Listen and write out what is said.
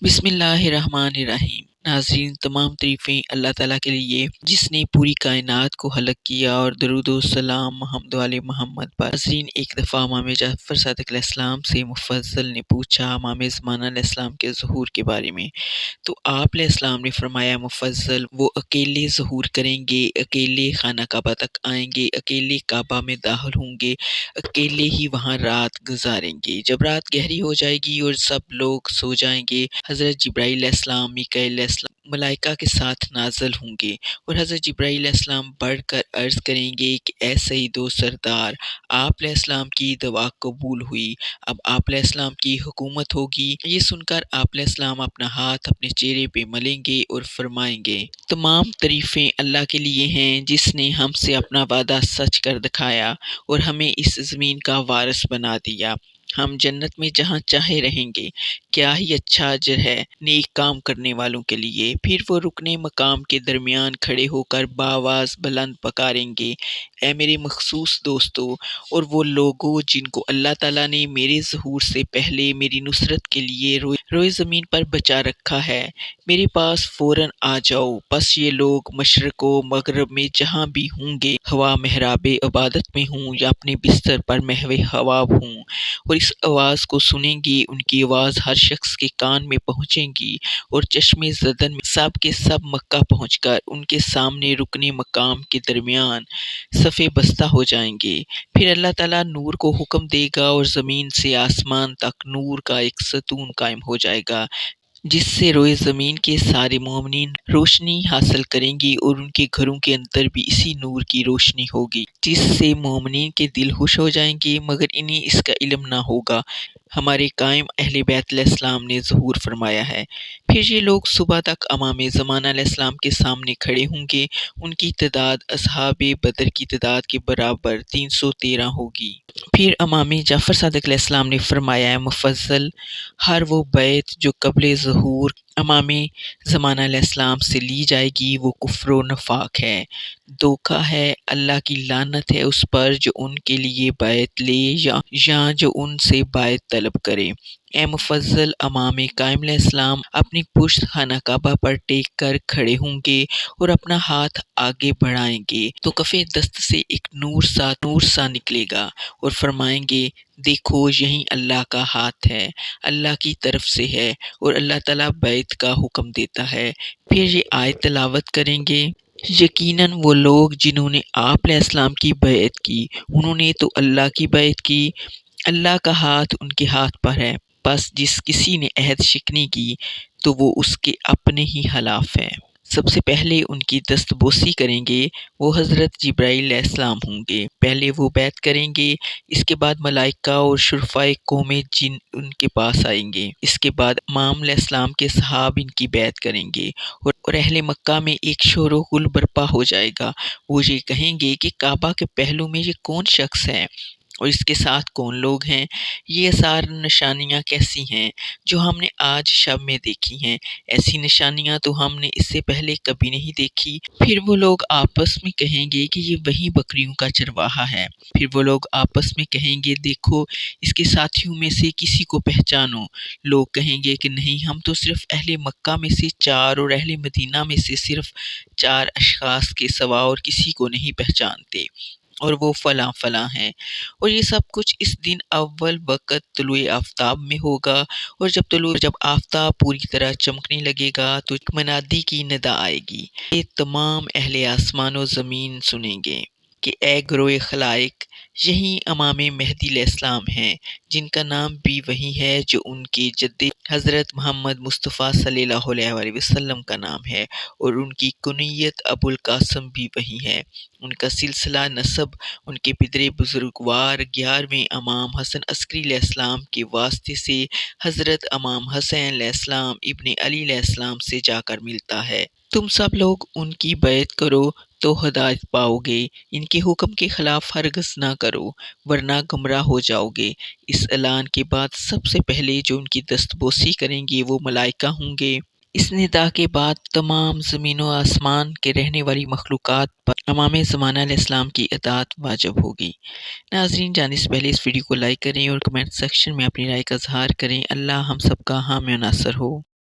بسم اللہ الرحمن الرحیم۔ ناظرین، تمام تعریفیں اللہ تعالیٰ کے لیے جس نے پوری کائنات کو خلق کیا، اور درود و سلام محمد علی محمد پر۔ ناظرین، ایک دفعہ امام جعفر صادق علیہ السلام سے مفضل نے پوچھا امام زمانہ علیہ السلام کے ظہور کے بارے میں، تو آپ علیہ السلام نے فرمایا، مفضل وہ اکیلے ظہور کریں گے، اکیلے خانہ کعبہ تک آئیں گے، اکیلے کعبہ میں داخل ہوں گے، اکیلے ہی وہاں رات گزاریں گے۔ جب رات گہری ہو جائے گی اور سب لوگ سو جائیں گے، حضرت جبرائیل علیہ السلام، میکائیل علیہ السلام ملائکہ کے ساتھ نازل ہوں گے، اور حضرت جبرائیل علیہ السلام بڑھ کر عرض کریں گے کہ اے سید و سردار، آپ علیہ السلام کی دعا قبول ہوئی، اب آپ علیہ السلام کی حکومت ہوگی۔ یہ سن کر آپ علیہ السلام اپنا ہاتھ اپنے چہرے پہ ملیں گے اور فرمائیں گے، تمام تعریفیں اللہ کے لیے ہیں جس نے ہم سے اپنا وعدہ سچ کر دکھایا اور ہمیں اس زمین کا وارث بنا دیا۔ ہم جنت میں جہاں چاہے رہیں گے، کیا ہی اچھا اجر ہے نیک کام کرنے والوں کے لیے۔ پھر وہ رکن مقام کے درمیان کھڑے ہو کر بآواز بلند پکاریں گے، اے میرے مخصوص دوستو اور وہ لوگوں جن کو اللہ تعالیٰ نے میرے ظہور سے پہلے میری نصرت کے لیے روئے زمین پر بچا رکھا ہے، میرے پاس فوراً آ جاؤ۔ پس یہ لوگ مشرق و مغرب میں جہاں بھی ہوں گے، خواہ محراب عبادت میں ہوں یا اپنے بستر پر محو ہوا ہوں، اور اس آواز کو سنیں گے، ان کی آواز ہر شخص کے کان میں پہنچے گی، اور چشم زدن میں سب کے سب مکہ پہنچ کر ان کے سامنے رکن مقام کے درمیان صفے بستہ ہو جائیں گے۔ پھر اللہ تعالیٰ نور کو حکم دے گا اور زمین سے آسمان تک نور کا ایک ستون قائم ہو جائے گا، جس سے روئے زمین کے سارے مومنین روشنی حاصل کریں گی، اور ان کے گھروں کے اندر بھی اسی نور کی روشنی ہوگی، جس سے مومنین کے دل خوش ہو جائیں گے، مگر انہیں اس کا علم نہ ہوگا۔ ہمارے قائم اہل بیت علیہ السلام نے ظہور فرمایا ہے۔ پھر یہ لوگ صبح تک امام زمانہ علیہ السلام کے سامنے کھڑے ہوں گے، ان کی تعداد اصحاب بدر کی تعداد کے برابر 313 ہوگی۔ پھر امام جعفر صادق علیہ السلام نے فرمایا، ہے مفضل، ہر وہ بیعت جو قبل ظہور امام زمانہ علیہ السلام سے لی جائے گی وہ کفر و نفاق ہے، دھوکہ ہے، اللہ کی لعنت ہے اس پر جو ان کے لیے بیعت لے یا جو ان سے بیعت طلب کرے۔ اے مفضل، امام قائم علیہ السلام اپنی پشت خانہ کعبہ پر ٹیک کر کھڑے ہوں گے اور اپنا ہاتھ آگے بڑھائیں گے تو کف دست سے ایک نور سا نکلے گا، اور فرمائیں گے، دیکھو یہی اللہ کا ہاتھ ہے، اللہ کی طرف سے ہے، اور اللہ تعالیٰ بیعت کا حکم دیتا ہے۔ پھر یہ آیت تلاوت کریں گے، یقیناً وہ لوگ جنہوں نے آپ علیہ السلام کی بیعت کی، انہوں نے تو اللہ کی بیعت کی، اللہ کا ہاتھ ان کے ہاتھ پر ہے، بس جس کسی نے عہد شکنی کی تو وہ اس کے اپنے ہی خلاف ہے۔ سب سے پہلے ان کی دست بوسی کریں گے وہ حضرت جبرائیل علیہ السلام ہوں گے، پہلے وہ بیعت کریں گے، اس کے بعد ملائکہ اور شرفائے قوم جن ان کے پاس آئیں گے، اس کے بعد امام علیہ السلام کے صحاب ان کی بیعت کریں گے، اور اہل مکہ میں ایک شور و غل برپا ہو جائے گا۔ وہ یہ کہیں گے کہ کعبہ کے پہلو میں یہ کون شخص ہے اور اس کے ساتھ کون لوگ ہیں، یہ آثار نشانیاں کیسی ہیں جو ہم نے آج شب میں دیکھی ہیں، ایسی نشانیاں تو ہم نے اس سے پہلے کبھی نہیں دیکھی۔ پھر وہ لوگ آپس میں کہیں گے کہ یہ وہی بکریوں کا چرواہا ہے، پھر وہ لوگ آپس میں کہیں گے، دیکھو اس کے ساتھیوں میں سے کسی کو پہچانو، لوگ کہیں گے کہ نہیں، ہم تو صرف اہل مکہ میں سے 4 اور اہل مدینہ میں سے صرف 4 اشخاص کے سوا اور کسی کو نہیں پہچانتے، اور وہ فلاں فلاں ہیں۔ اور یہ سب کچھ اس دن اول وقت طلوع آفتاب میں ہوگا، اور جب آفتاب پوری طرح چمکنے لگے گا تو ایک منادی کی ندا آئے گی، یہ تمام اہل آسمان و زمین سنیں گے کہ اے گروہ خلائق، یہی امام مہدی علیہ السلام ہیں، جن کا نام بھی وہی ہے جو ان کے جد حضرت محمد مصطفیٰ صلی اللہ علیہ وآلہ وسلم کا نام ہے، اور ان کی کنیت ابو القاسم بھی وہی ہے۔ ان کا سلسلہ نسب ان کے پدر بزرگوار 11ویں امام حسن عسکری علیہ السلام کے واسطے سے حضرت امام حسین علیہ السلام ابن علی علیہ السلام سے جا کر ملتا ہے۔ تم سب لوگ ان کی بیعت کرو تو ہدایت پاؤ گے، ان کے حکم کے خلاف ہرگز نہ کرو ورنہ گمراہ ہو جاؤ گے۔ اس اعلان کے بعد سب سے پہلے جو ان کی دست بوسی کریں گے وہ ملائکہ ہوں گے۔ اس ندا کے بعد تمام زمین و آسمان کے رہنے والی مخلوقات پر امام زمانہ علیہ السلام کی اطاعت واجب ہوگی۔ ناظرین، جانے سے پہلے اس ویڈیو کو لائک کریں اور کمنٹ سیکشن میں اپنی رائے کا اظہار کریں۔ اللہ ہم سب کا حامی و ناصر ہو۔